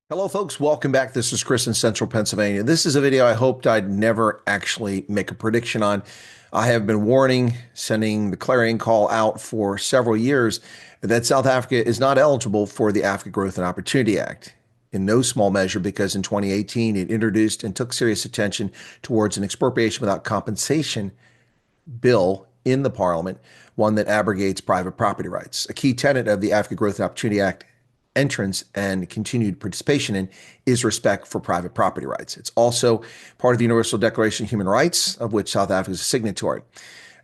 Hello, folks. Welcome back. This is Chris in Central Pennsylvania. This is a video I hoped I'd never actually make a prediction on. I have been warning, sending the clarion call out for several years that South Africa is not eligible for the Africa Growth and Opportunity Act. In no small measure, because in 2018 it introduced and took serious attention towards an expropriation without compensation bill in the parliament, one that abrogates private property rights. A key tenet of the Africa Growth and Opportunity Act entrance and continued participation in is respect for private property rights. It's also part of the Universal Declaration of Human Rights, of which South Africa is a signatory.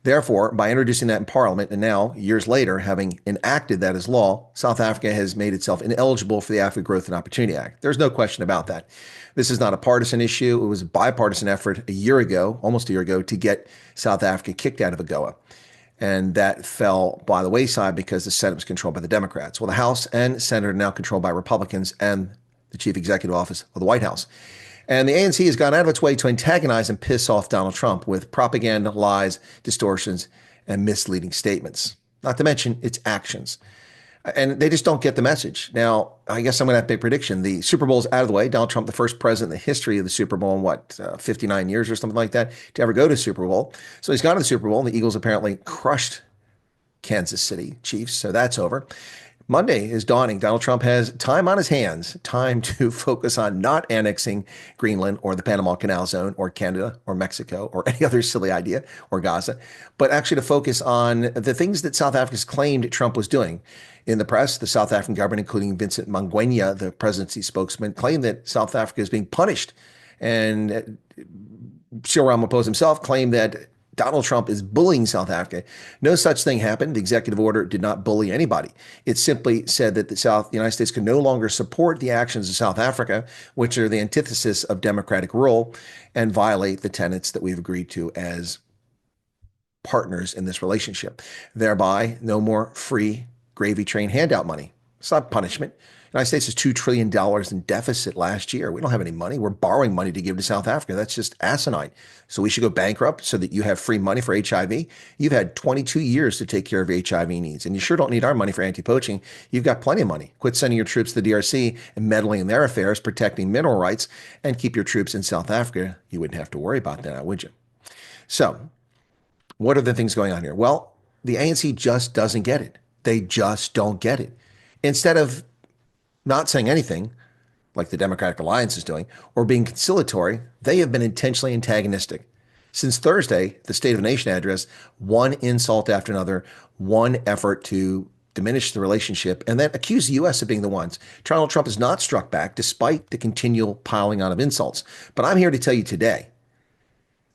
Therefore, by introducing that in Parliament and now, years later, having enacted that as law, South Africa has made itself ineligible for the Africa Growth and Opportunity Act. There's no question about that. This is not a partisan issue. It was a bipartisan effort a year ago, almost a year ago, to get South Africa kicked out of AGOA. And that fell by the wayside because the Senate was controlled by the Democrats. Well, the House and Senate are now controlled by Republicans and the chief executive office of the White House. And the ANC has gone out of its way to antagonize and piss off Donald Trump with propaganda, lies, distortions, and misleading statements, not to mention its actions. And they just don't get the message. Now, I guess I'm going to have to make a prediction. The Super Bowl is out of the way. Donald Trump, the first president in the history of the Super Bowl in 59 years or something like that, to ever go to Super Bowl. So he's gone to the Super Bowl. And the Eagles apparently crushed Kansas City Chiefs. So that's over. Monday is dawning. Donald Trump has time on his hands, time to focus on not annexing Greenland or the Panama Canal Zone or Canada or Mexico or any other silly idea or Gaza, but actually to focus on the things that South Africa's claimed Trump was doing. In the press, the South African government, including Vincent Mangwenya, the presidency spokesman, claimed that South Africa is being punished. And Cyril Ramaphosa himself claimed that Donald Trump is bullying South Africa. No such thing happened. The executive order did not bully anybody. It simply said that the United States can no longer support the actions of South Africa, which are the antithesis of democratic rule, and violate the tenets that we've agreed to as partners in this relationship. Thereby, no more free gravy train handout money. It's not punishment. The United States is $2 trillion in deficit last year. We don't have any money. We're borrowing money to give to South Africa. That's just asinine. So we should go bankrupt so that you have free money for HIV. You've had 22 years to take care of HIV needs, and you sure don't need our money for anti-poaching. You've got plenty of money. Quit sending your troops to the DRC and meddling in their affairs, protecting mineral rights, and keep your troops in South Africa. You wouldn't have to worry about that, would you? So what are the things going on here? Well, the ANC just doesn't get it. They just don't get it. Instead of not saying anything, like the Democratic Alliance is doing, or being conciliatory, they have been intentionally antagonistic. Since Thursday, the State of the Nation address, one insult after another, one effort to diminish the relationship, and then accuse the U.S. of being the ones. Donald Trump has not struck back despite the continual piling on of insults. But I'm here to tell you today,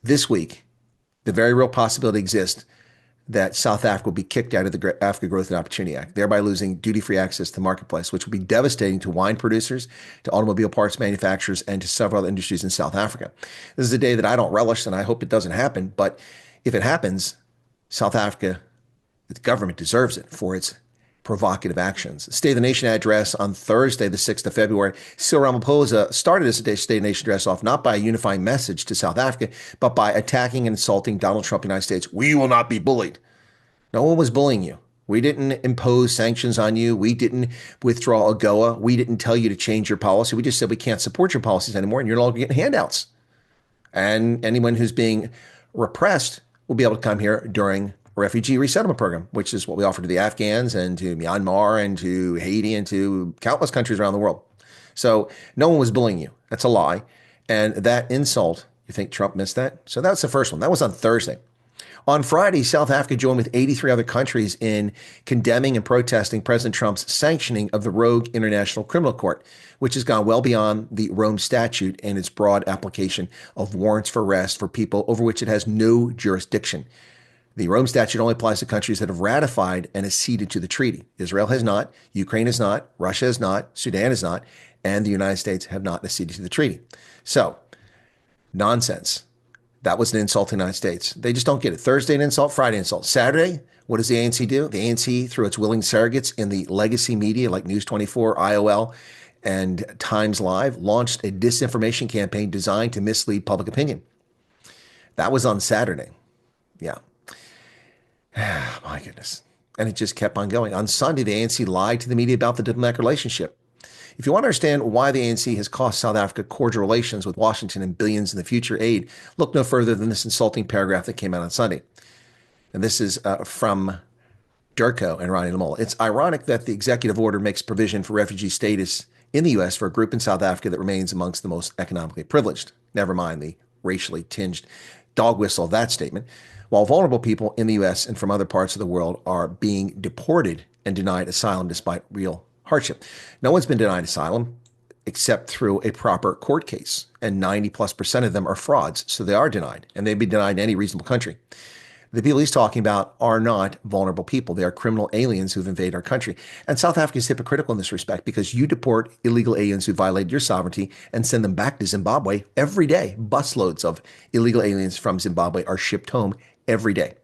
this week, the very real possibility exists that South Africa will be kicked out of the Africa Growth and Opportunity Act, thereby losing duty-free access to the marketplace, which will be devastating to wine producers, to automobile parts manufacturers, and to several other industries in South Africa. This is a day that I don't relish, and I hope it doesn't happen. But if it happens, South Africa, the government deserves it for its provocative actions. The State of the Nation address on Thursday, the 6th of February, Cyril Ramaphosa started his State of the Nation address off not by a unifying message to South Africa, but by attacking and insulting Donald Trump in the United States. We will not be bullied. No one was bullying you. We didn't impose sanctions on you. We didn't withdraw AGOA. We didn't tell you to change your policy. We just said we can't support your policies anymore, and you're no longer getting handouts. And anyone who's being repressed will be able to come here during a refugee resettlement program, which is what we offer to the Afghans and to Myanmar and to Haiti and to countless countries around the world. So no one was bullying you. That's a lie. And that insult, you think Trump missed that? So that's the first one. That was on Thursday. On Friday, South Africa joined with 83 other countries in condemning and protesting President Trump's sanctioning of the rogue International Criminal Court, which has gone well beyond the Rome Statute and its broad application of warrants for arrest for people over which it has no jurisdiction. The Rome Statute only applies to countries that have ratified and acceded to the treaty. Israel has not, Ukraine has not, Russia has not, Sudan has not, and the United States have not acceded to the treaty. So, nonsense. That was an insult to the United States. They just don't get it. Thursday, an insult. Friday, insult. Saturday, what does the ANC do? The ANC, through its willing surrogates in the legacy media like News 24, IOL, and Times Live, launched a disinformation campaign designed to mislead public opinion. That was on Saturday. Yeah. My goodness. And it just kept on going. On Sunday, the ANC lied to the media about the diplomatic relationship. If you want to understand why the ANC has cost South Africa cordial relations with Washington and billions in the future aid, look no further than this insulting paragraph that came out on Sunday. And this is from Durko and Ronnie Lamolle. It's ironic that the executive order makes provision for refugee status in the U.S. for a group in South Africa that remains amongst the most economically privileged. Never mind the racially tinged dog whistle of that statement. While vulnerable people in the U.S. and from other parts of the world are being deported and denied asylum despite real hardship. No one's been denied asylum except through a proper court case, and 90+% of them are frauds, so they are denied, and they'd be denied in any reasonable country. The people he's talking about are not vulnerable people. They are criminal aliens who've invaded our country. And South Africa is hypocritical in this respect because you deport illegal aliens who violate your sovereignty and send them back to Zimbabwe every day. Busloads of illegal aliens from Zimbabwe are shipped home every day.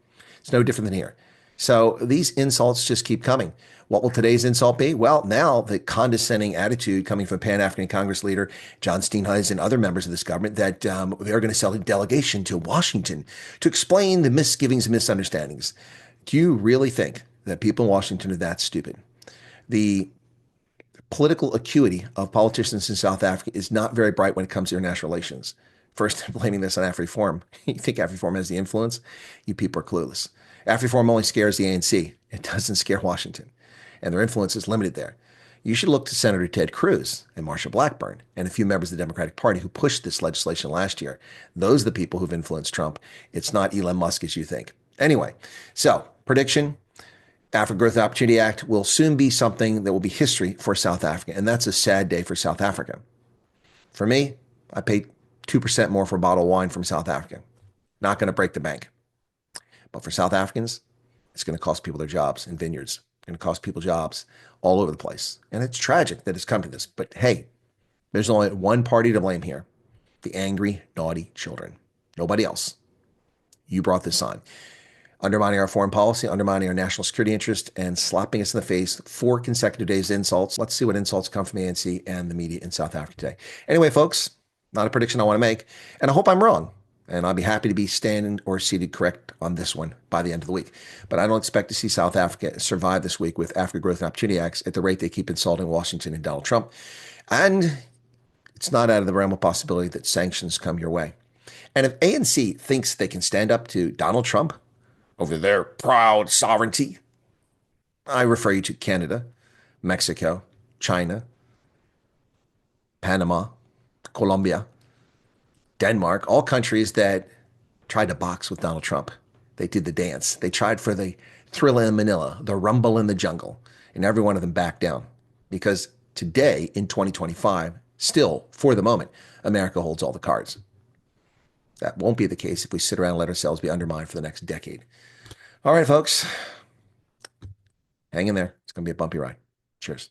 It's no different than here. So these insults just keep coming. What will today's insult be? Well, now the condescending attitude coming from Pan-African Congress leader John Steenhuisen and other members of this government that they're going to send a delegation to Washington to explain the misgivings and misunderstandings. Do you really think that people in Washington are that stupid? The political acuity of politicians in South Africa is not very bright when it comes to international relations. First, blaming this on AfriForum. You think AfriForum has the influence? You people are clueless. AfriForum only scares the ANC. It doesn't scare Washington. And their influence is limited there. You should look to Senator Ted Cruz and Marsha Blackburn and a few members of the Democratic Party who pushed this legislation last year. Those are the people who've influenced Trump. It's not Elon Musk as you think. Anyway, so prediction, Africa Growth and Opportunity Act will soon be something that will be history for South Africa. And that's a sad day for South Africa. For me, I paid 2% more for a bottle of wine from South Africa. Not going to break the bank. But for South Africans, it's going to cost people their jobs in vineyards. Going to cost people jobs all over the place. And it's tragic that it's come to this. But hey, there's only one party to blame here. The angry, naughty children. Nobody else. You brought this on. Undermining our foreign policy, undermining our national security interest, and slapping us in the face 4 consecutive days of insults. Let's see what insults come from the ANC and the media in South Africa today. Anyway, folks, not a prediction I want to make. And I hope I'm wrong. And I'll be happy to be standing or seated correct on this one by the end of the week. But I don't expect to see South Africa survive this week with Africa Growth and Opportunity Acts at the rate they keep insulting Washington and Donald Trump. And it's not out of the realm of possibility that sanctions come your way. And if ANC thinks they can stand up to Donald Trump over their proud sovereignty, I refer you to Canada, Mexico, China, Panama, Colombia, Denmark, all countries that tried to box with Donald Trump. They did the dance. They tried for the thrill in Manila, the rumble in the jungle, and every one of them backed down. Because today, in 2025, still, for the moment, America holds all the cards. That won't be the case if we sit around and let ourselves be undermined for the next decade. All right, folks. Hang in there. It's going to be a bumpy ride. Cheers.